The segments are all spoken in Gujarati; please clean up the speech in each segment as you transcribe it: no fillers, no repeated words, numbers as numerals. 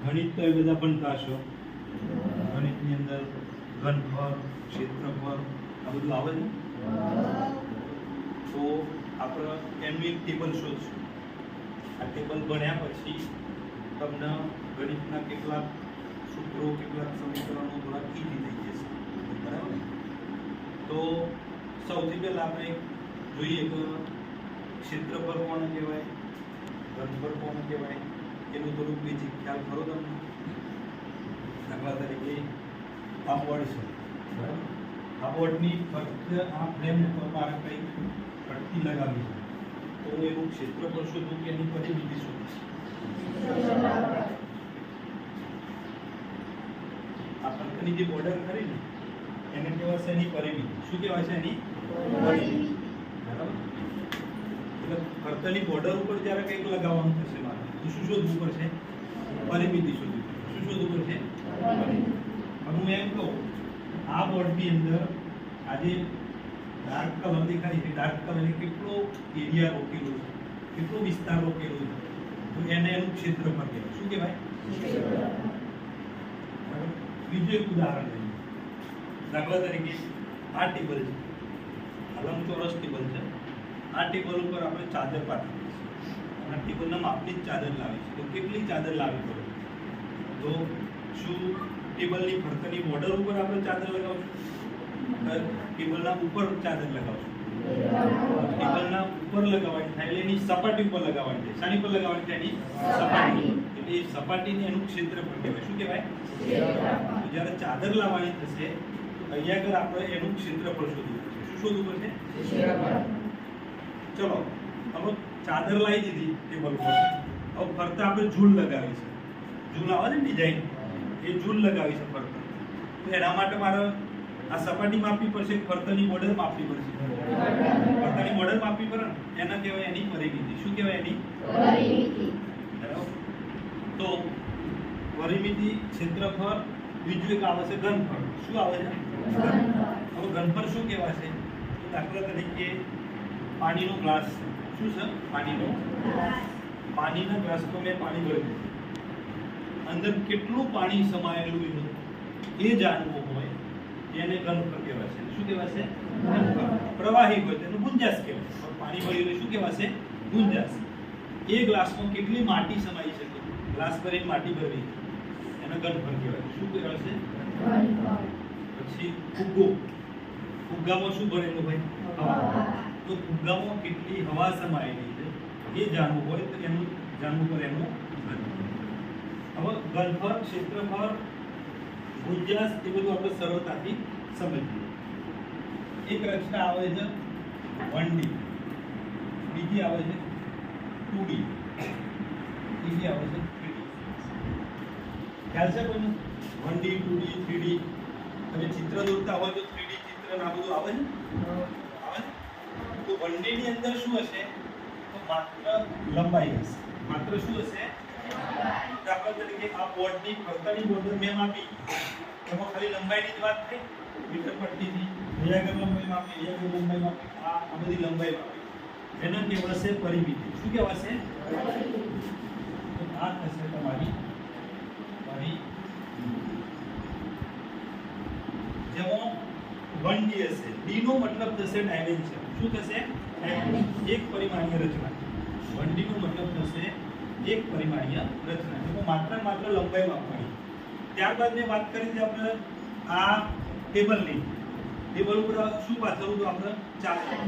ગણિત તો એ બધા ભણતા હશો. ગણિતની અંદર ઘનફળ, ક્ષેત્રફળ આ બધું આવે છે. તો આપણે એનું એક ટેબલ શોધશું. આ ટેબલ ભણ્યા પછી તમને ગણિતના કેટલાક સૂત્રો, કેટલાક સમીકરણો થોડા ઈઝી થઈ જશે. બરાબર. તો સૌથી પહેલા આપણે જોઈએ કે ક્ષેત્રફળ કોને કહેવાય, ઘનફળ કોને કહેવાય, એનું થોડુંક બેઝિક ખ્યાલ ખરો તમને. દાખલા તરીકે આ બોર્ડ છે. બરાબર. આ બોર્ડની ફક્ત આ ફ્રેમ ઉપર મારે કંઈક પટ્ટી લગાવી છે, તો હું એનું ક્ષેત્રફળ શોધું કે એની પરિમિતિ શોધું. આ પટ્ટીની જે બોર્ડર ખરી ને એને કહેવાય છે એની પરિમિતિ. શું કહેવાય છે? એની પરિમિતિ. બરાબર. એટલે ફરતની બોર્ડર ઉપર જ્યારે કંઈક લગાવવાનું થશે મારે તો શું શોધવું પડશે? પરિમિતિ શોધવી પડશે. શું શોધવું પડશે? પરિમિતિ. હવે હું એમ કહું, આ બોર્ડની અંદર આજે ડાર્ક કલર દેખાય છે, ડાર્ક કલર કેટલો એરિયા રોકેલો છે, કેટલો વિસ્તાર રોકેલો છે, તો એને એનું ક્ષેત્રફળ કહેવાય. શું કહેવાય? બીજું એક ઉદાહરણ લઈએ. દાખલા તરીકે આ ટેબલ છે, આ લંબચોરસ ટેબલ છે. આ ટેબલ ઉપર આપણે ચાદર પાથરી છે. આ ટેબલના માપની જ ચાદર લાવી છે. તો કેટલી ચાદર લાવવી પડે? તો શું ટેબલની ફરતની બોર્ડર ઉપર આપણે ચાદર લગાવશું? ટેબલના ઉપર ચાદર લગાવશું. ટેબલના ઉપર લગાવવાની થાય એટલે એની સપાટી ઉપર લગાવવાની થાય. શાની પર લગાવવાની થાય? એની સપાટી. એટલે એ સપાટીને એનું ક્ષેત્રફળ કહેવાય. શું કહેવાય? ક્ષેત્રફળ. જ્યારે ચાદર લાવવાની થશે અહીંયા આગળ આપણે એનું ક્ષેત્રફળ શોધવું પડશે. શું શોધવું પડશે? ક્ષેત્રફળ. ચલો, હવે ચાદર લાવી દીધી ટેબલ પર. હવે ફરતા આપણે ઝૂલ લગાવી છે. ઝૂલ આવે ને ડિઝાઇન, એ ઝૂલ લગાવી છે ફરતા. તો એના માટે મારે આ સપાટી માપવી પડશે, ફરતાની બોર્ડર માપવી પડશે. ફરતાની બોર્ડર માપવી પડે ને, એના કહેવાય એની પરિમિતિ. શું કહેવાય? એની પરિમિતિ. બરાબર. તો પરિમિતિ, ક્ષેત્રફળ, બીજું એક આવે છે ઘનફળ. શું આવે છે? ઘનફળ. હવે ઘનફળ શું કહેવાય છે? તો દાખલા તરીકે પાણીનો ગ્લાસ છે. શું છે? પાણીનો ગ્લાસ. પાણીના ગ્લાસમાં મેં પાણી ભરી દીધું. અંદર કેટલું પાણી સમાયેલું એ જાણવું હોય એને ઘનફળ કહેવાય છે. શું કહેવાય છે? ઘનફળ. પ્રવાહી હોય તેનું ગુંજાશ કહેવાય. પાણી ભરેલું શું કહેવાય છે? ગુંજાશ. એ ગ્લાસમાં કેટલી માટી સમાઈ શકે? ગ્લાસ ભરીને માટી ભરવી, એને ઘનફળ કહેવાય. શું કહેવાય છે? ઘનફળ. પછી ફુગ્ગો. ફુગ્ગામાં શું ભરેલું હોય? હવા. તો ફુગ્ગામાં કેટલી હવા સમાયેલી છે એ જાણવું હોય તો એનું જાણવું પડે એનું ઘનફળ. હવે ઘનફળ, ક્ષેત્રફળ, ગુંજાશ એ બધું આપણે સરળતાથી સમજીએ. એક રચના આવે છે 1D, બીજી આવે છે 2D, ત્રીજી આવે છે 3D. ખ્યાલ છે કોઈને? 1D, 2D, 3D. તમે ચિત્ર દોરતા હોય તો 3D ચિત્ર આ બધું આવે છે? આવે છે. તો 1D ની અંદર શું હશે? તો માત્ર લંબાઈ હશે. માત્ર શું હશે? દાખલા તરીકે આ બોર્ડની ફરતાની બોર્ડર મેં માપી, એમાં ખાલી લંબાઈની જ વાત થઈ. મીટર પટ્ટીથી અહીંયા આગળ લંબાઈ માપી, અહીંયા આગળ લંબાઈ માપી, આ બધી લંબાઈ માપી. એને કહેવાશે પરિમિતિ. શું કહેવાશે? તો આ થશે તમારી પરિમિતિ. જેમાં 1D હશે, D નો મતલબ થશે ડાયમેન્શન. શું થશે? એક પરિમાણીય રચના. 1D નો મતલબ થશે એક પરિમાણીય રચના. એટલે માત્ર લંબાઈ માપવાની. ત્યારબાદ મેં વાત કરી હતી આપણે આ ટેબલની. ટેબલ ઉપર શું પાથરવું? તો આપણે ચાદર.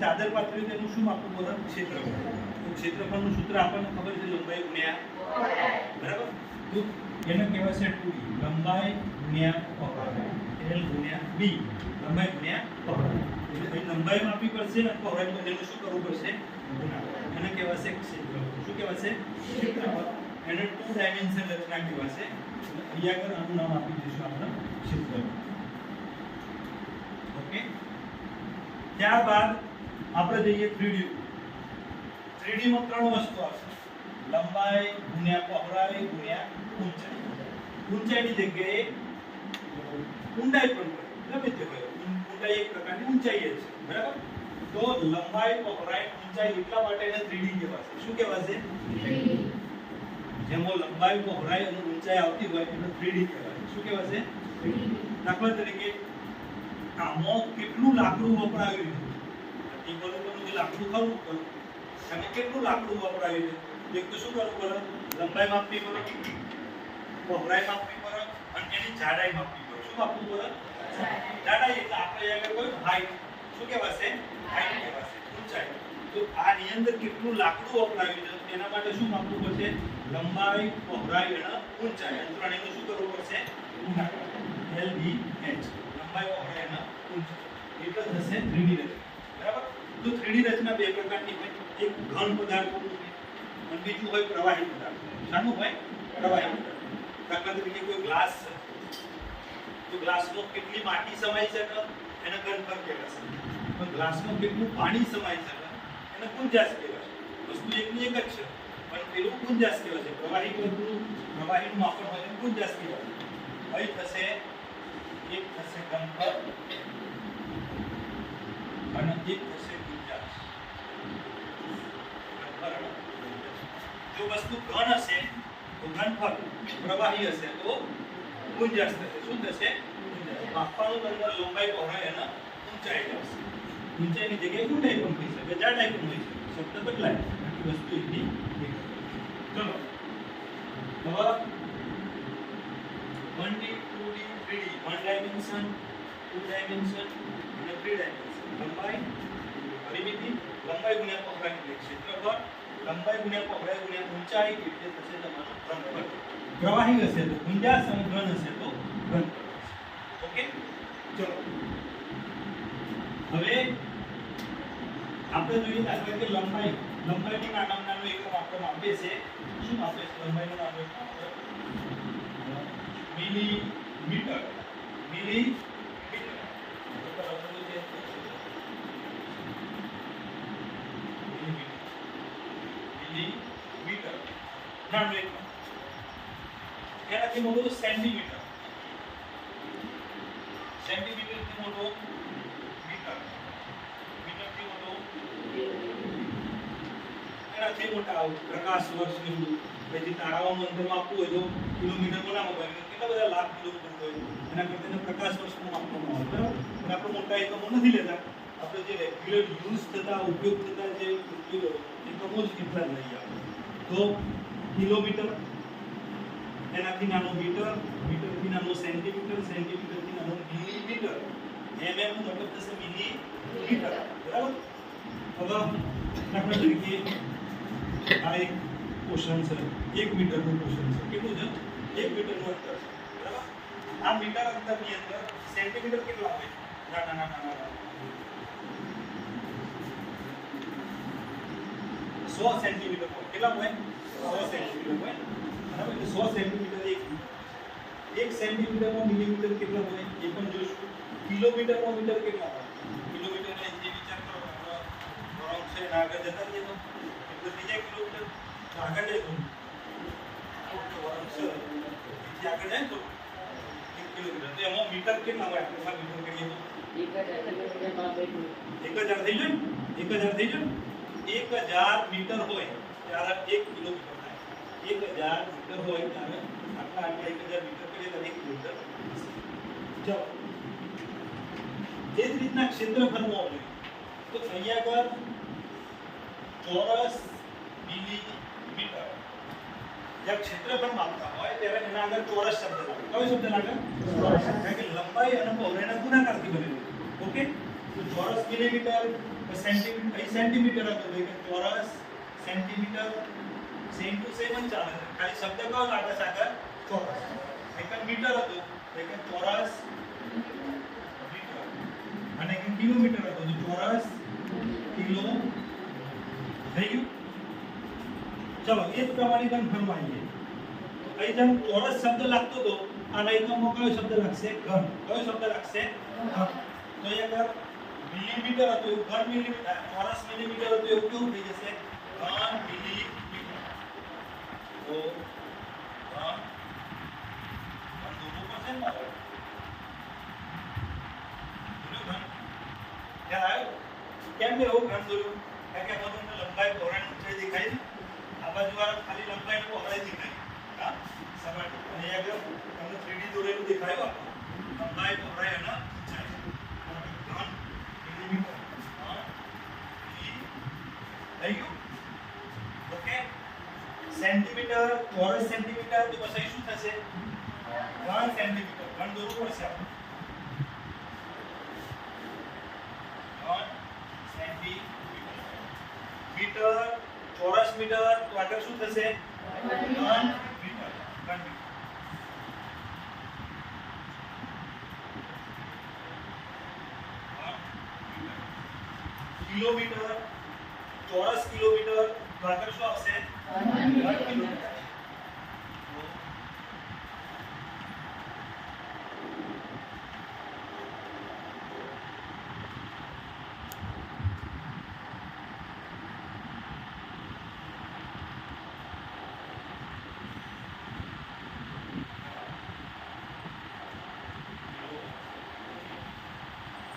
ચાદર પાથરી તેનું શું માપવું પડે? ક્ષેત્રફળ. તો ક્ષેત્રફળનું સૂત્ર આપણને ખબર છે, લંબાઈ ગુણ્યા. બરાબર. તો એને કહેવાય છે 2D. લંબાઈ ગુણ્યા પહોળાઈ. L ગુણ્યા B. લંબાઈ ગુણ્યા પહોળાઈ. એટલે લંબાઈ માપવી પડશે અને પહોળાઈ બંનેનું શું કરવું પડશે? ગુણાકાર. એને કહેવાશે ક્ષેત્રફળ. શું કહેવાશે? ક્ષેત્રફળ. એને 2 ડાયમેન્શન રચના કહેવાશે. અહીંયા આગળ આનું નામ આપી દઈશું આપણે ક્ષેત્રફળ. ઓકે. ત્યારબાદ આપણે જઈએ 3D. 3D માં 3 વસ્તુ આવશે: લંબાઈ ગુણ્યા પહોળાઈ ગુણ્યા ઊંચાઈ. ઊંચાઈની જગ્યાએ ઊંડાઈ પણ ગમે તે હોય. ઊંડાઈ એક પ્રકારની ઊંચાઈ છે. બરાબર. તો લંબાઈ પહોળાઈ ઊંચાઈ એટલા માટે એને 3D કહેવાશે. શું કહેવાશે? 3D. જેમાં લંબાઈ પહોળાઈ અને ઊંચાઈ આવતી હોય એને 3D કહેવાય. શું કહેવાશે? 3D. દાખલા તરીકે આમાં કેટલું લાકડું વપરાયું છે? ટેબલ ઉપરનું જે લાકડું ખરું એમાં કેટલું લાકડું વપરાયું છે? એક તો શું કરવું પડે? લંબાઈ માપવી પડે, પહોળાઈ માપવી પડે અને એની જાડાઈ માપવી પડે. શું માપવું પડે? જાડાઈ. એટલે આપણે આગળ કોઈ હાઈટ શું કહેવાશે? હાઈટ કહેવાશે. ઊંચાઈ. તો આની અંદર કેટલું લાકડું વપરાયું છે એના માટે શું માપવું પડશે? લંબાઈ, પહોળાઈ અને ઊંચાઈ. આ ત્રણેયનું શું કરવું પડશે? ગુણાકાર. LBH. લંબાઈ, પહોળાઈ અને ઊંચાઈ. એટલે થશે 3D રચના. બરાબર? તો 3D રચના બે પ્રકારની હોય. એક ઘન પદાર્થનું હોય અને બીજું હોય પ્રવાહી પદાર્થ. શાનું હોય? પ્રવાહી પદાર્થ. દાખલા તરીકે કોઈ ગ્લાસ છે. તો ગ્લાસમાં કેટલી માટી સમાઈ શકે એને ઘનફળ કહેવાશે. તો ગ્લાસમાં કેટલું પાણી સમાઈ શકે એને ગુંજાશ કહેવાશે. વસ્તુ એકની એક જ છે પણ પેલું ગુંજાશ કહેવાશે. પ્રવાહીનું માપન હોય એને ગુંજાશ કહેવાશે. અહીં થશે એક થશે ઘનફળ અને એક થશે ગુંજાશ. જો વસ્તુ ઘન હશે તો ઘનફળ, પ્રવાહી હશે તો ગુંજાશ થશે. શું થશે? માપવાનું અંદર લંબાઈ, પહોળાઈ અને ઊંચાઈ આવશે. ઊંચાઈની જગ્યાએ ઊંડાઈ પણ થઈ શકે, જાડાઈ પણ થઈ શકે. શબ્દ બદલાય બાકી વસ્તુ એકની એક. ચલો હવે 1D 2D 3D 1 dimension 2 dimension અને 3 ડાયમેન્શન. લંબાઈ પરિમિતિ, લંબાઈ ગુણ્યા પહોળાઈ એટલે ક્ષેત્રફળ, લંબાઈ ગુણ્યા પહોળાઈ ગુણ્યા ઊંચાઈ એટલે થશે તમારું ઘનફળ. પ્રવાહી હશે તો ગુંજાશ અને ઘન હશે તો ઘનફળ. ઓકે, ચલો હવે આપણે જોઈએ દાખલા કે લંબાઈનું નાનું એકમ આપણે માપીએ છે. શું માપીએ છે? લંબાઈનું નાનું એકમ મિલીમીટર. મિલીમીટર નાનું એકમ. એનાથી મોટું સેન્ટીમીટર. સેન્ટીમીટરથી મોટો મીટર. મીટરથી મોટો એનાથી મોટા પ્રકાશ વર્ષ જેવું. પછી તારાઓનું અંતર માપવું હોય તો કિલોમીટરમાં ના મપાય. કેટલા બધા લાખ કિલોમીટર હોય એના કરતા પ્રકાશ વર્ષમાં માપવામાં આવે. બરાબર? પણ આપણે મોટા એકમો નથી લેતા. આપણે જે રેગ્યુલર યુઝ થતા ઉપયોગ થતા જે એકમો જ કેટલા લઈ આવે. તો કિલોમીટર, એનાથી નાનો મીટર, મીટરથી નાનો સેન્ટીમીટર, સેન્ટીમીટરથી નાનો મિલીમીટર, mm નો મતલબ થશે મિલીમીટર. બરાબર? હવે દાખલા તરીકે આ એક ક્વેશ્ચન છે, 1 મીટરનું ક્વેશ્ચન છે. કેટલું છે? 1 મીટરનું અંતર છે. બરાબર? આ મીટર અંતરની અંદર સેન્ટીમીટર કેટલા હોય? નાના 100 સેન્ટીમીટર હોય. કેટલા હોય? 100 સેન્ટીમીટર હોય. બરાબર? એટલે 100 સેન્ટીમીટર 1 સેન્ટીમીટરમાં મિલીમીટર કેટલા હોય એ પણ જોઈશું. કિલોમીટરમાં મીટર કેટલા હોય? કિલોમીટરને જે વિચાર કરો બરાબર છે ને આગળ જતા જઈએ તો એટલે થઈ જાય કિલોમીટર. આગળ જઈએ તો આગળ જાય તો 1 કિલોમીટર. તો એમાં મીટર કેટલા હોય? આપણે મીટર કરીએ તો 1000 થઈ જાય. 1000 થઈ જાય. 1000 મીટર હોય ત્યારે 1 કિલોમીટર થાય. 1000 મીટર હોય ત્યારે આટલા 1000 મીટર કરીએ તો 1 કિલોમીટર. ચલો જે રીતના ક્ષેત્રફળમાં હોય તો અહીંયા આગળ ચોરસ મિલીમીટર જ્યારે ક્ષેત્રફળ માપતા હોય ત્યારે એના આગળ ચોરસ શબ્દ લાગે. કયો શબ્દ લાગે? ચોરસ. કારણ કે લંબાઈ અને પહોળાઈના ગુણાકારથી બનેલું. ઓકે, તો ચોરસ મિલીમીટર, સેન્ટીમીટર, સેન્ટીમીટર હતો એટલે ચોરસ સેન્ટીમીટર. સેમ ટુ સેમ જ ચાલે છે. ખાલી શબ્દ કયો લાગે છે આગળ? ચોરસ. એક મીટર હતો એટલે ચોરસ મીટર અને એક કિલોમીટર હતો તો ચોરસ કિલો થઈ ગયું. ચલો એ જ પ્રમાણે ઘનફળમાં આવીએ. અહીં જેમ ચોરસ શબ્દ લાગતો હતો આના એકમમાં કયો શબ્દ લાગશે? ઘન. કયો શબ્દ લાગશે? ઘન. તો અહીંયા મિલીમીટર હતું એવું ઘન મિલીમીટર, ચોરસ મિલીમીટર હતું એવું કેવું થઈ જશે? ઘન મિલીમીટર. તો ઘન દોરવું પડશે ને મારે. ઘન ખ્યાલ આવ્યો? કેમ કેમ બે એવું કામ કર્યું કારણ કે આમાં તમને લંબાઈ પહોળાઈ ઊંચાઈ દેખાય છે આ બાજુ વાળા ખાલી લંબાઈ અને પહોળાઈ દેખાય હા સપાટી અને આગળ તમને 3D દોરેલું દેખાયું આપણું લંબાઈ પહોળાઈ અને ઊંચાઈ 3 મિલીમીટર થઈ ગયું ઓકે સેન્ટીમીટર ચોરસ સેન્ટીમીટર તો પછી શું થશે 1 સેન્ટીમીટર 1 દોરવું પડશે આપણે 1 સેન્ટીમીટર મીટર ચોરસ મીટર તો આગળ શું થશે 1 મીટર 1 મીટર કિલોમીટર ચોરસ કિલોમીટર તો આગળ શું આવશે 1 કિલોમીટર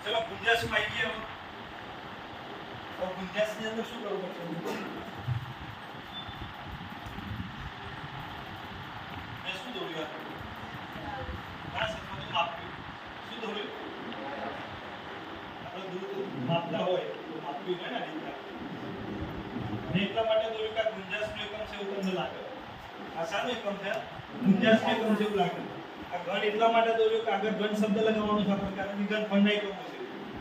चलो गुंजाश में आई गया और गुंजाश ની અંદર શું કરવું પડશે મેં શું દોર્યું આ સર તો માપ્યું શું દોર્યું આપણે દૂર માપતા હોય તો માપ્યું હોય ને રીતના અને એટલા માટે દોર્યું કે ગુંજાશનું એકમ છે એવું તમને લાગે આ સારું એકમ છે ગુંજાશનું એકમ છે એવું લાગે આ ઘન એટલા માટે દોર્યું કે આગળ ઘન શબ્દ લગાવવાનો છે આપણે કારણ કે ઘન ઘનના એકમો છે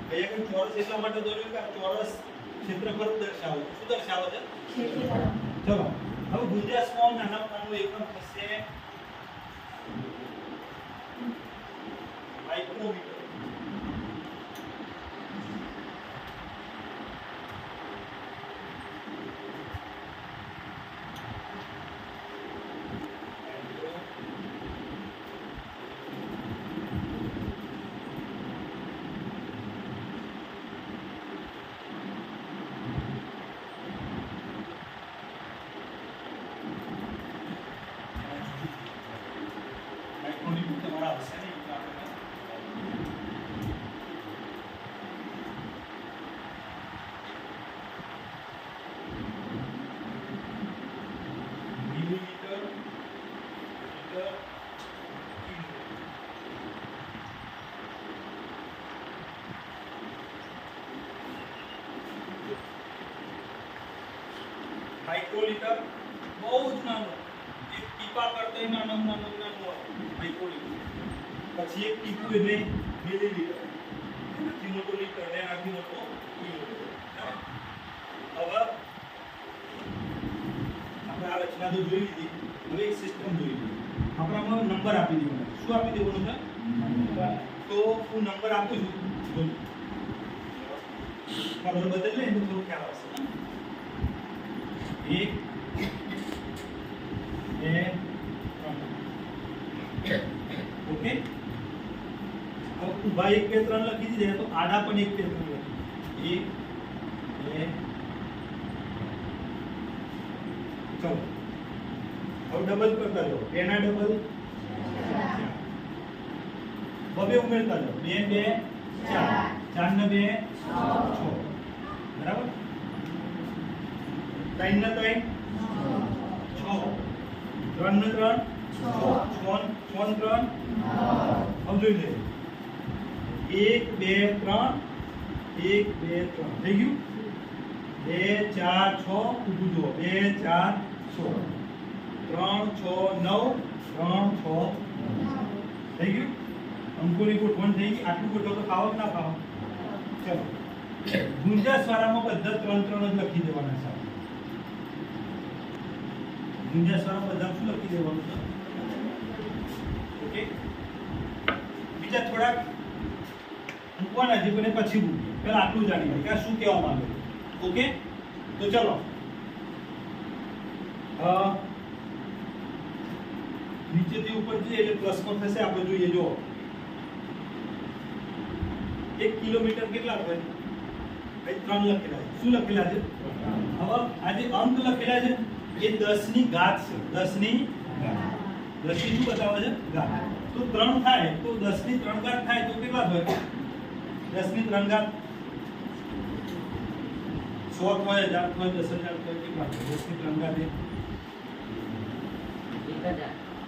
અહીંયા કે ચોરસ એટલા માટે દોર્યું કે આ ચોરસ ક્ષેત્રફળ દર્શાવે શું દર્શાવે છે ક્ષેત્રફળ ચલો હવે ગુંજાશમાં નાનું એકમ થશે માઇક્રોમીટર માઇક્રોલીટર બહુ જ નાનું એક ટીપા કરતા નાનું માઇક્રોલીટર પછી એક ટીપું એટલે મિલીલીટર એનાથી મોટો લીટર અને એનાથી મોટો કિલોમીટર હવે આપણે આ રચના તો જોઈ લીધી હવે એક સિસ્ટમ જોઈ લીધી આપણે આમાં નંબર આપી દેવાનો શું આપી દેવાનું છે તો હું નંબર આપું છું કલર બદલી લે તો થોડું ખ્યાલ આવશે एक બે ओके अब उभा 1 2 3 લખી દીધે તો આડા પણ 1 2 3 લખી 1 2 ચલો હવે ડબલ કરતા જાઓ એના ડબલ બબે ઉમેરતા જાઓ 2 2 4 4 ને 2 6 બરાબર 3 ને 3 6 3 ને 3 6 6 3 હવે જોઈ લે 1 2 3 1 2 3 થઈ ગયું 2 4 6 ઊભું જુઓ 2 4 6 3 6 9 3 6 થઈ ગયું અંકોની ગોઠવણ થઈ ગઈ આટલું ગોઠવો તો ખાવ કે ના ખાવ ચલો ગુંજાશ વાળામાં બધા 3 3 જ લખી દેવાના છે ગુંજાશ વાળા બધા શું લખી દેવાનું છે ઓકે બીજા થોડાક મૂકવાના છે પણ પછી મૂકીએ પહેલા આટલું જાણી લઈએ કે આ શું કહેવા માંગે ઓકે તો ચલો નીચેથી ઉપર જઈએ એટલે પ્લસમાં થશે આપણે જોઈએ જો 1 કિલોમીટર કેટલા થાય ભાઈ 3 લખેલા છે શું લખેલા છે હવે આ જે અંક લખેલા છે એ 10 ની ઘાત છે 10 ની ઘાત 10 ની શું બતાવે છે ઘાત તો 3 થાય તો 10 ની 3 ઘાત થાય તો કેટલા થાય 10 ની 3 ઘાત 100 હોય 1000 હોય 10,000 હોય કેટલા 10 ની 3 ઘાત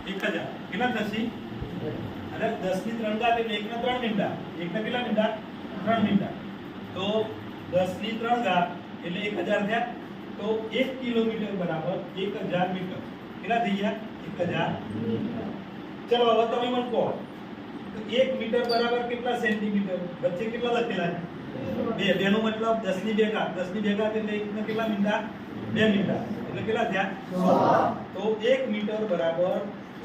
1000 કેટલા થશે? અરે 10 ની 3 ઘાત એટલે 1 ના 3 મીંડા 1 ના કેટલા મીંડા 3 મીંડા તો 10 ની 3 ઘાત એટલે 1000 થયા તો 1 કિલોમીટર બરાબર 1000 મીટર કેટલા થઈ ગયા 1000 ચલો હવે તમે મને કહો તો 1 મીટર બરાબર કેટલા સેન્ટીમીટર વચ્ચે કેટલા લખેલા છે 2 નો મતલબ 10 ની 2 ઘાત 10 ની 2 ઘાત એટલે 1 ના કેટલા મીંડા 2 મીંડા એટલે કેટલા થયા 100 તો 1 મીટર બરાબર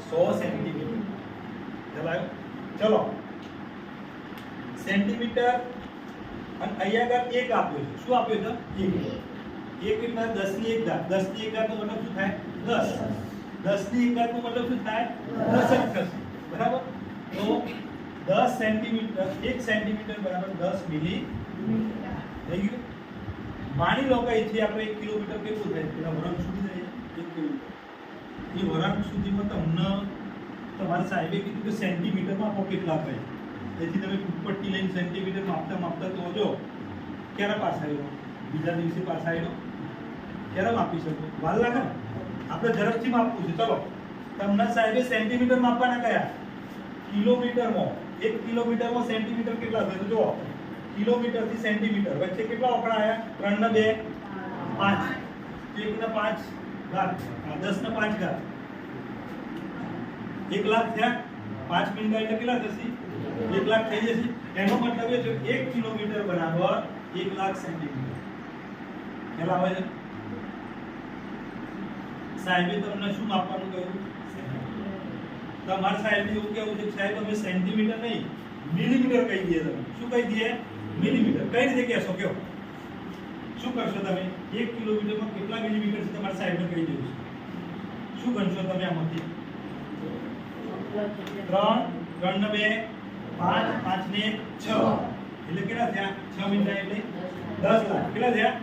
100 સેન્ટીમીટર ચલાયો ચલો સેન્ટીમીટર અને અહીંયા આગળ 1 આપ્યો છે શું આપ્યો છે 1 એટલા 10 ની 1 ઘાત 10 ની 1 ઘાત નો મતલબ શું થાય 10 10 ની 1 ઘાત નો મતલબ શું થાય 10 જ થશે બરાબર તો 10 સેન્ટીમીટર 1 સેન્ટીમીટર બરાબર 10 મિલી થઈ ગયું માની લો કે અહીંથી આપણે 1 કિલોમીટર કેટલું થાય પેલા વરાંક સુધી જાય 1 કિલોમીટર એ વરાંક સુધીમાં તમને તમારા સાહેબે કીધું કે સેન્ટીમીટરમાં આપો કેટલા થાય તેથી તમે ફૂટપટ્ટી લઈને સેન્ટીમીટર માપતા માપતા તો જો ક્યારે પાસ આવ્યો બીજા દિવસે પાસ આવ્યો ક્યારે માપી શકો વાર લાગે ને આપણે ઝડપથી માપવું છે ચલો તમને સાહેબે સેન્ટીમીટર માપવાના કયા કિલોમીટરમાં 1 કિલોમીટરમાં સેન્ટીમીટર કેટલા થાય તો જો કિલોમીટર થી સેન્ટીમીટર વચ્ચે કેટલા આંકડા આયા 3 ને 2 5 1 ને 5 ઘાત 10 ને 5 ઘાત 1 લાખ થયા 5 મિનિટ એટલે કેટલા થશે 1 લાખ થઈ જશે એનો મતલબ એ છે 1 કિલોમીટર બરાબર 1 લાખ સેન્ટીમીટર કેટલા આવે છે સાહેબે તમને શું માપવાનું કહ્યું તમારા સાહેબે એવું કેવું છે કે સાહેબ અમે સેન્ટીમીટર નહીં મિલીમીટર કહી દઈએ તમે શું કહી દઈએ મિલીમીટર કઈ રીતે કહેશો કયો શું કરશો તમે 1 કિલોમીટરમાં કેટલા મિલીમીટર છે તમારા સાહેબને કહી દેવું છે શું ગણશો તમે આમાંથી 3 3 ને 2 5 5 ને 6 એટલે કેટલા થયા 6 મિનિટ એટલે 10 લાખ કેટલા થયા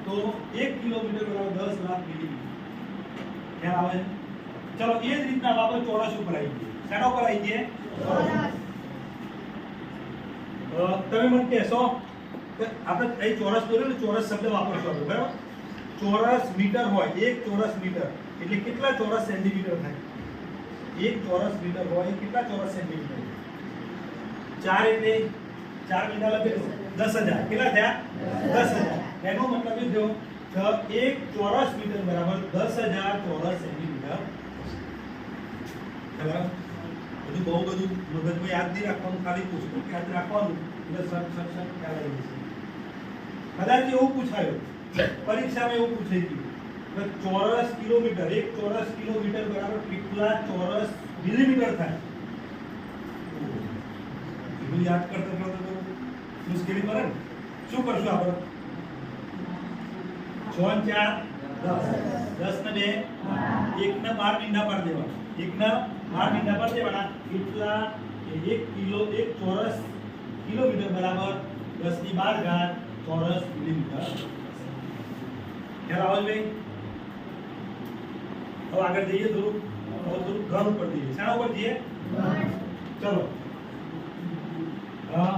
તો 1 કિલોમીટર બરાબર 10 લાખ મિલીમીટર ખ્યાલ આવે ચલો એ જ રીતના બાબત ચોરસ ઉપર આવી ગઈ શાના ઉપર આવી ગઈ તમે મને કહેશો કે આપણે અહીં ચોરસ દોર્યો ને ચોરસ શબ્દ વાપરશો આપણે બરાબર ચોરસ મીટર હોય 1 ચોરસ મીટર એટલે કેટલા ચોરસ સેન્ટીમીટર થાય 1 ચોરસ મીટર હોય કેટલા ચોરસ સેન્ટીમીટર 4 એટલે 4 મીટર લખે 10000 કેટલા થયા 10000 એનો મતલબ એ થયો 1 ચોરસ મીટર બરાબર 10000 ચોરસ સેન્ટીમીટર બરાબર બધું બહુ બધું મગજમાં યાદ નહીં રાખવાનું ખાલી પુસ્તક યાદ રાખવાનું એટલે સર ખ્યાલ આવી જશે કદાચ એવું પૂછાયું પરીક્ષામાં એવું પૂછાઈ ગયું કે ચોરસ કિલોમીટર 1 ચોરસ કિલોમીટર બરાબર કેટલા ચોરસ મિલીમીટર થાય એટલું યાદ કરતા કરતા તો મુશ્કેલી પડે ને શું કરશું આપણે 6 4 10 ને 2 1 ને 12 મીંડા પાડી દેવાના 1 ના 12 મીંડા પાડી દેવાના કેટલા 1 ચોરસ કિલોમીટર બરાબર 10 ની 12 ઘાત ચોરસ મિલીમીટર ખ્યાલ આવે ભાઈ હવે આગળ જઈએ થોડું ઘન ઉપર જઈએ શાના ઉપર જઈએ ચલો આ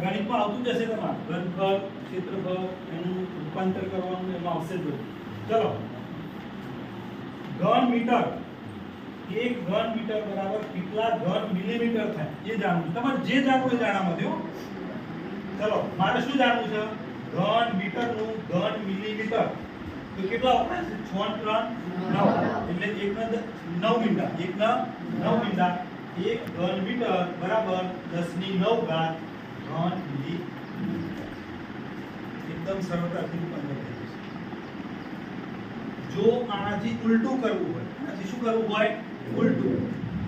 ગણિતમાં આવતું જશે તમારે ઘનફળ ક્ષેત્રફળ એનું રૂપાંતર કરવાનું એમાં આવશે જ ચલો ઘન મીટર 1 ઘન મીટર બરાબર કેટલા ઘન મિલીમીટર થાય એ જાણવું તમારે જે જાણવું એ જાણવા દો ચલો મારે શું જાણવું છે ઘન મીટર નું ઘન મિલીમીટર તો કેટલા વપરાય છે 6 3 9 એટલે 1 ના 9 મીંડા 1 ના 9 મીંડા 1 ઘન મીટર બરાબર 10 ની 9 ઘાત ઘન મિલી એકદમ સરળતાથી રૂપાંતર થઈ જશે જો આનાથી ઉલટું કરવું હોય આનાથી શું કરવું હોય ઉલટું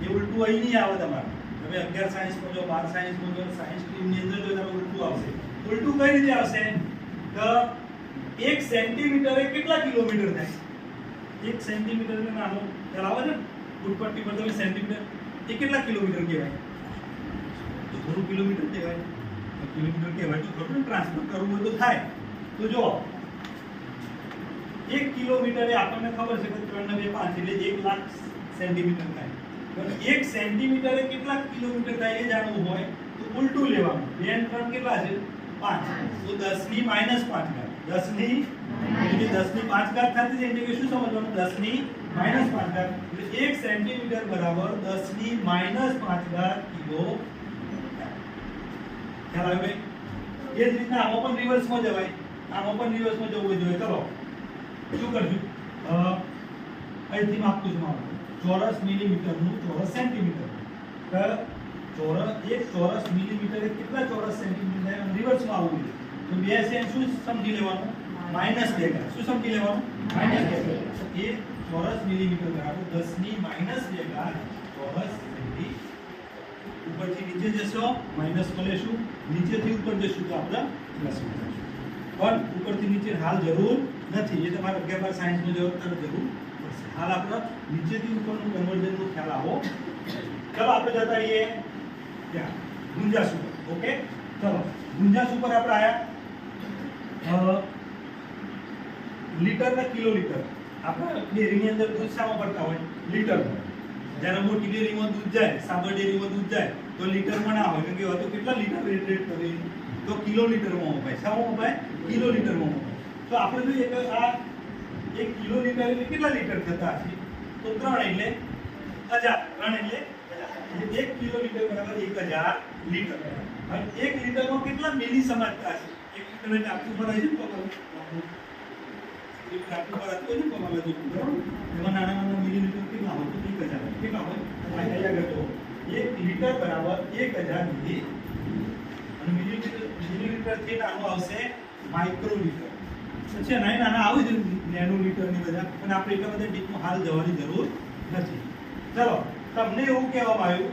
એ ઉલટું અહીં નહીં આવે તમારે તમે 11 સાયન્સમાં જો 12 સાયન્સમાં જો સાયન્સ સ્ટ્રીમની અંદર જો તમે ઉલટું આવશે ઉલટું કઈ રીતે આવશે તો 1 સેન્ટીમીટરે કેટલા કિલોમીટર થાય 1 સેન્ટીમીટર ને નાનો ખ્યાલ આવે છે ફૂટપટ્ટી પર તમે સેન્ટીમીટર એ કેટલા કિલોમીટર કહેવાય થોડું કિલોમીટર કહેવાય કિલોમીટર કહેવાય તો થોડું ટ્રાન્સફર કરવું હોય તો થાય તો જો 1 કિલોમીટરે આપણને ખબર છે કે 3 ને 2 5 એટલે 1 લાખ સેન્ટીમીટર થાય તો 1 સેન્ટીમીટરે કેટલા કિલોમીટર થાય એ જાણવું હોય તો ઉલટું લેવાનું 2 અને 3 કેટલા છે 5 તો 10 ની -5 ઘાત 10 ની એટલે 10 ની 5 ઘાત થતી છે એટલે કે શું સમજવાનું 10 ની -5 ઘાત એટલે 1 સેન્ટીમીટર બરાબર 10 ની -5 ઘાત કિલો ખ્યાલ આવે ભાઈ એ જ રીતના આમાં પણ રિવર્સમાં જવાય આમાં પણ રિવર્સમાં જવું જોઈએ ચલો શું કરશું અહીંથી માપતું છું મારું ચોરસ મિલીમીટરનું ચોરસ સેન્ટીમીટર એક ચોરસ મિલીમીટર કેટલા ચોરસ સેન્ટીમીટર થાય રિવર્સમાં આવવું જોઈએ તો 2 સેન્ટ શું સમજી લેવાનું -2 ઘાત શું સમજી લેવાનું -2 ઘાત એ ચોરસ મિલીમીટર બરાબર 10 ની -2 ઘાત ચોરસ સેન્ટીમીટર ઉપરથી નીચે જશો માઈનસ માં લેશું નીચેથી ઉપર જશું તો આપણે પ્લસ માં જશું પણ ઉપરથી નીચે હાલ જરૂર નથી એ તમારે 11 બાર સાયન્સમાં જરૂર પડશે હાલ આપણે નીચેથી ઉપરનું કન્વર્ઝનનો ખ્યાલ આવો ચલો આપણે જતા રહીએ ત્યાં ગુંજાસ ઉપર ઓકે ચલો ગુંજાસ ઉપર આપણે આયા લીટર ને કિલોલીટર આપણે ડેરીની અંદર દૂધ શામાં પડતા હોય લીટર જ્યારે મોટી ડેરીમાં દૂધ જાય સાબર ડેરીમાં દૂધ જાય તો લીટરમાં ના હોય કે તો કેટલા લીટર રેટ કરી તો કિલોલીટરમાં મપાય શામાં મપાય કિલોલીટરમાં મપાય તો આપણે જોઈએ કે આ 1 કિલોલીટર એટલે કેટલા લીટર થતા હશે તો 3 એટલે 1000 3 એટલે 1 કિલોલીટર બરાબર 1000 લીટર અને 1 લીટરમાં કેટલા મિલી સમજતા હશે 1 લીટર એટલે આટલું ભરાય છે તો આટલું ભરાતું હોય ને પમાવા જેટલું બરાબર એમાં નાના નાના મિલીલીટર કેટલા હોય તો 1000 કેટલા હોય અહીંયા આગળ જો 1 લીટર બરાબર 1000 મિલી અને મિલીલીટર થી નાનું આવશે માઇક્રોલીટર છે નાના આવે છે નેનો લીટર ની બધા પણ આપણે એટલા બધા ડીપમાં હાલ જવાની જરૂર નથી ચલો તમને એવું કહેવામાં આવ્યું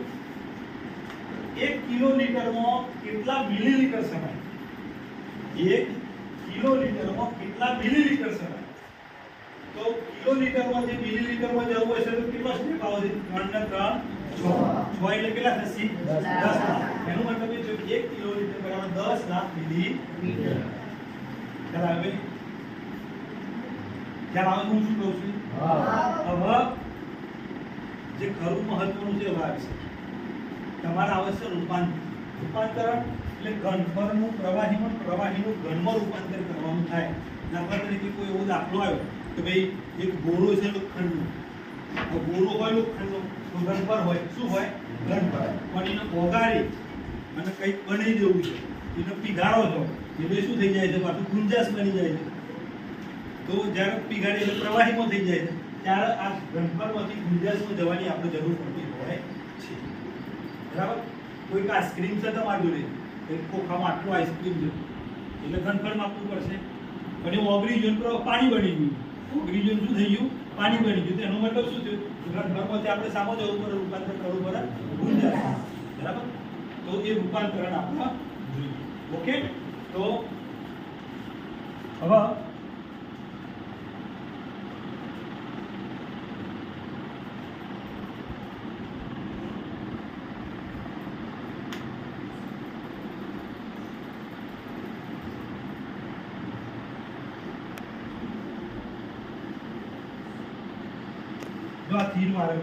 1 કિલોલીટરમાં કેટલા મિલીલીટર સમાય 1 કિલોલીટરમાં કેટલા મિલીલીટર સમાય તો કિલોલીટરમાં જે મિલીલીટરમાં જવું હશે તો કેટલા સ્ટેપ આવે છે 3 ને 3 6 એટલે કેટલા થશે 10 એનો મતલબ એ છે કે 1 કિલોલીટર બરાબર 10 લાખ મિલીલીટર ખ્યાલ આવે હું શું કહું છું હવે જે ખરું મહત્વનું છે વાત છે તમારા આવશ્યક રૂપાંતરણ એટલે ઘનફળનું પ્રવાહીનું ઘનમાં રૂપાંતર કરવાનું થાય દાખલા તરીકે કોઈ એવો દાખલો આવ્યો કે ભાઈ એક ગોળો છે લોખંડનો ગોળો હોય લોખંડનો તો ઘનફળ હોય શું હોય ઘનફળ પણ એને ઓગાળી અને કંઈક બનાવી દેવું છે એને પીગાળો છો એટલે શું થઈ જાય છે પાછું ગુંજાશ બની જાય છે તો જ્યારે પીગાળી એટલે પ્રવાહીમાં થઈ જાય છે ત્યારે આ ઘનફળમાંથી ગુંજાશમાં જવાની આપણે જરૂર પડતી હોય છે બરાબર કોઈક આઈસ્ક્રીમ છે તમારી જોડે એક ખોખામાં આટલું આઈસ્ક્રીમ છે એટલે ઘનફળ માપવું પડશે અને ઓગળી ગયું પાણી બની ગયું ઓગળી ગયું શું થઈ ગયું પાણી બની ગયું તો એનો મતલબ શું થયું ઘનફળમાંથી આપણે સામો જવું પડે રૂપાંતર કરવું પડે ગુંજાશ બરાબર તો એ રૂપાંતરણ આપણે જોઈએ ઓકે તો હવે જો આ તીર મારે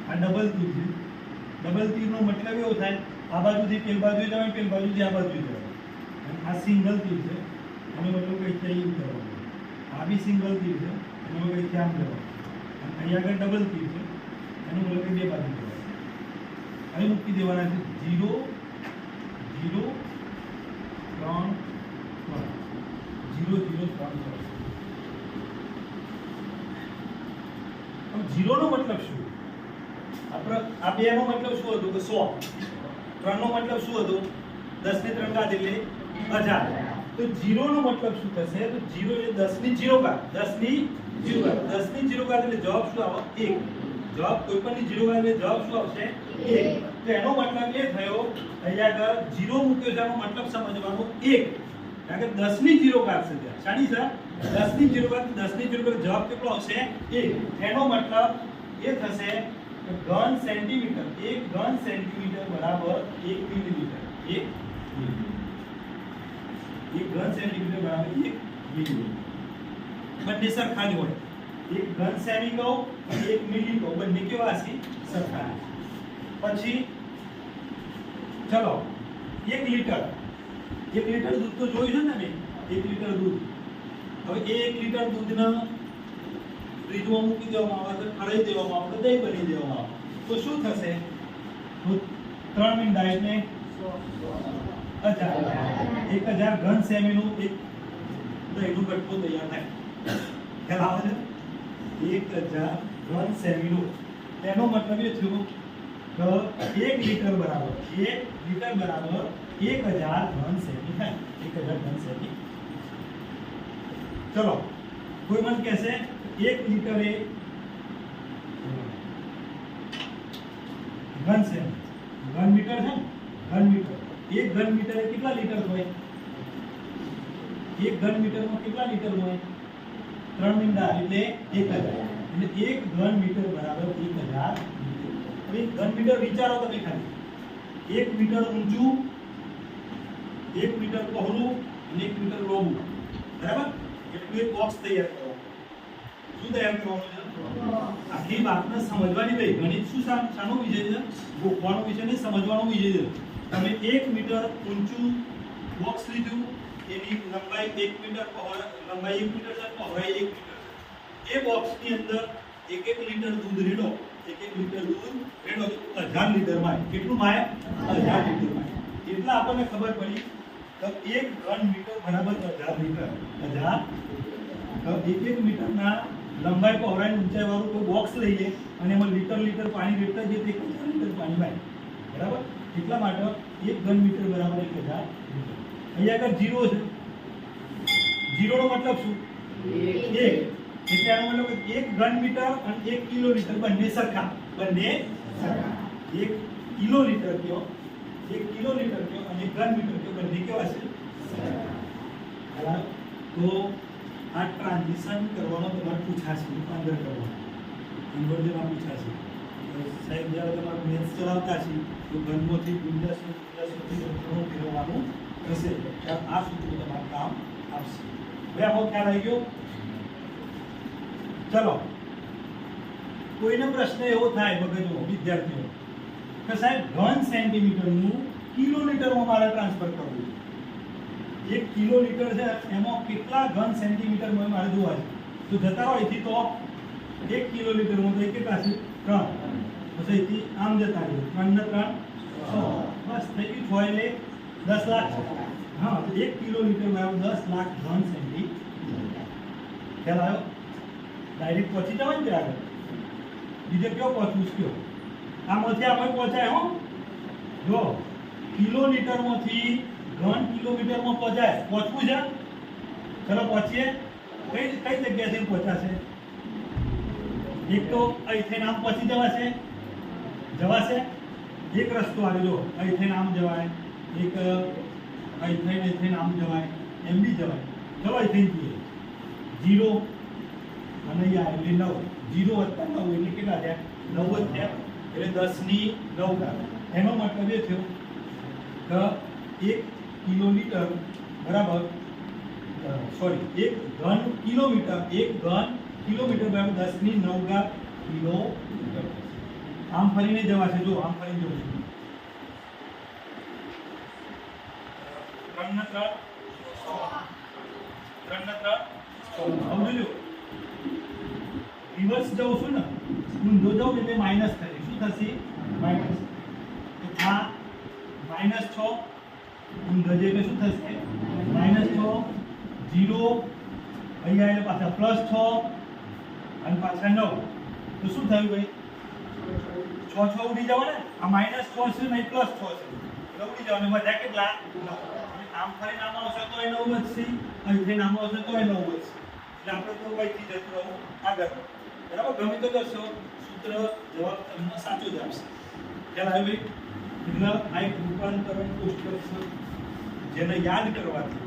આ ડબલ તીર છે ડબલ તીરનો મતલબ એવો થાય આ બાજુથી પેલ બાજુ જવાય પેલ બાજુથી આ બાજુ જવાય અને આ સિંગલ તીર છે એનો મતલબ કઈ છે એવું કરવાનું આ બી સિંગલ તીર છે એનો મતલબ કઈ આમ જવાનું અને અહીંયા આગળ ડબલ તીર છે એનો મતલબ કે બે બાજુ જવાનું અહીં મૂકી દેવાના છે 0 0 3 0 0 3 0 નો મતલબ શું આપણે આ બે નો મતલબ શું હતો કે 100 3 નો મતલબ શું હતો 10 ની 3 ઘાત એટલે 1000 તો 0 નો મતલબ શું થશે તો 0 એટલે 10 ની 0 ઘાત 10 ની 0 ઘાત 10 ની 0 ઘાત એટલે જવાબ શું આવે 1 જવાબ કોઈ પણ ની 0 ઘાત એટલે જવાબ શું આવશે 1 તો એનો મતલબ એ થયો અહીંયા આગળ 0 મૂક્યો છે એનો મતલબ સમજવાનો 1 કારણ કે 10 ની 0 ઘાત છે શાની છે 10 ની 0 ઘાત 10 ની 0 ઘાત જવાબ કેટલો આવશે 1 એનો મતલબ એ થશે કે ઘન સેન્ટીમીટર 1 ઘન સેન્ટીમીટર બરાબર 1 મિલીમીટર 1 ઘન સેન્ટીમીટર બરાબર 1 મિલીમીટર બંને સરખા જ હોય 1 ઘન સેમી કહો અને 1 મિલી કહો બંને કેવા છે સરખા પછી ચલો 1 લીટર દૂધ તો જોયું છે ને મેં, 1 લીટર દૂધ. હવે એ 1 લીટર દૂધને ફ્રીજમાં મૂકી દેવામાં આવે તો ઠરાઈ દેવામાં આવે તો દહીં બની દેવામાં આવે તો શું થશે? તો 3 મિનિટ એટલે 1000 ઘન સેમીનું એક દહીંનું કટકો તૈયાર થાય. ખ્યાલ આવે છે? 1000 ઘન સેમીનું, એનો મતલબ એ થયો કે 1 લીટર બરાબર 1000 ઘન સેમી થાય. 1000 ઘન સેમી. ચલો, કોઈ મને કહેશે 1 લીટર એ ઘન સેમી, ઘન મીટર છે, ઘન મીટર. 1 ઘન મીટર એ કેટલા લીટર હોય? 1 ઘન મીટરમાં કેટલા લીટર હોય? 3 મીંડા એટલે 1000. એટલે 1 ઘન મીટર બરાબર 1000 લીટર. હવે ઘન મીટર વિચારો તમે ખાલી. 1 મીટર ઊંચું, 1 મીટર પહોળું અને 1 મીટર લોબું, બરાબર? એટલું એક બોક્સ તૈયાર કરો. શું તૈયાર કરવાનું છે? આખી વાતને સમજવાની ભાઈ. ગણિત શું શાનો વિષય છે? ગોખવાનો વિષય નહીં, સમજવાનો વિષય છે. તમે 1 મીટર ઊંચું બોક્સ લીધું, એની લંબાઈ 1 મીટર, લંબાઈ 1 મીટર છે, પહોળાઈ 1 મીટર છે. એ બોક્સની અંદર 1 લીટર દૂધ રેડો, 1 લીટર દૂધ રેડો તો 1000 લીટર માય. કેટલું માય? 1000 litre my. એટલે આપણને ખબર પડી કે 1 ઘન મીટર બરાબર 1000 લીટર. 1000 તો 1 મીટરના લંબાઈ, પહોળાઈ, ઊંચાઈ વાળું કોઈ બોક્સ લઈ લે અને એમાં લીટર પાણી રેડતા જઈએ તો 1000 લીટર પાણી માય. બરાબર? એટલા માટે 1 ઘન મીટર બરાબર 1000 લીટર. અહીંયા આગળ 0 છે. 0 નો મતલબ શું? 1. એટલે આનો મતલબ 1 ઘન મીટર અને 1 કિલોલીટર બંને સરખા. 1 કિલોલીટર કયો, 1 કિલોલીટર કયો અને 1 ઘન મીટર કયો, બંને કેવા છે? સરખા. તો આ ટ્રાન્ઝિશન કરવાનો તમારે પૂછાશે, રૂપાંતર કરવાનું કન્વર્ઝનમાં પૂછાશે. સાહેબ જ્યારે તમારે મેથ્સ ચલાવતા છે તો ઘનમાંથી ગુંજાશોથી ઘણું ફેરવવાનું થશે. આ સૂત્ર તમારું કામ આવશે. હવે આનો ખ્યાલ આવી ગયો? ચલો, કોઈને પ્રશ્ન એવો થાય મગજમાં વિદ્યાર્થીઓ કે સાહેબ ઘન સેન્ટીમીટરનું કિલોમીટરમાં મારે ટ્રાન્સફર કરવું છે. 1 કિલોલીટર છે એમાં કેટલા ઘન સેન્ટીમીટરમાં મારે જોવા છે. તો જતા હોય અહીંથી તો 1 કિલોલીટરમાં તો કેટલા છે? 3. પછી અહીંથી આમ જતા રહીએ, 3 ને 3 6. બસ થઈ ગયું 6 એટલે 10 લાખ. હા, તો 1 કિલોલીટર બરાબર 10 લાખ ઘન સેન્ટીમીટર. ખ્યાલ આવ્યો? ડાયરેક્ટ પહોંચી જવાય ને આગળ. બીજે કયો પહોંચવું છે કયો? આમાંથી આપણે પહોંચાય. હો જો કિલોમીટરમાંથી ઘન કિલોમીટરમાં પહોંચવું છે. ચલો પહોંચીએ. કઈ જગ્યાથી પહોંચાશે? એક તો અહીંથી આમ પહોંચી જવાશે. એક રસ્તો આવે, જો અહીંથી આમ જવાય, એક અહીંથી આમ જવાય, એમ બી જવાય. ચલો અહીંથી જઈએ 0 અને અહીંયા એટલે 9. 0 + 9 એટલે કેટલા થયા? 9 જ થયા. એટલે 10 ની 9. એનો મતલબ એ થયો કે 1 કિલોલીટર બરાબર 1 ઘન કિલોમીટર, 1 ઘન કિલોમીટર બરાબર 10 ની 9 કિલોમીટર. આમ ફરીને જવાશે. જો આમ ફરીને જવું 3 ને 3 સમજો. રિવર્સ જવું છું ને, ઊંધો જાઉં એટલે માઇનસ થશે. શું થશે? માઇનસ. આ -6 ઊંધો જે એટલે શું થશે? -6. 0 અહીંયા એટલે પાછા +6 અને પાછા 9. તો શું થયું ભાઈ? 6 ઉડી જવા ને. આ -6 છે નહીં +6 છે એટલે ઉડી જવાનું. બધા કેટલા? 9. આમ ફરીને આમ આવશે તો એ 9 વધશે, અહીંથી આમ આવશે તો એ 9 વધશે. એટલે આપણે તો અહીંથી જતું રહું આગળ. બરાબર? ગમે તો કરશો, સૂત્ર જવાબ તમને સાચો જ આપશે. ખ્યાલ આવે ભાઈ? એટલે આ એક રૂપાંતરણ કોષ્ટક છે જેને યાદ કરવાથી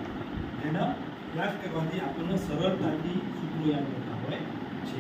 આપણને સરળતાથી સૂત્રો યાદ કરતા હોય છે.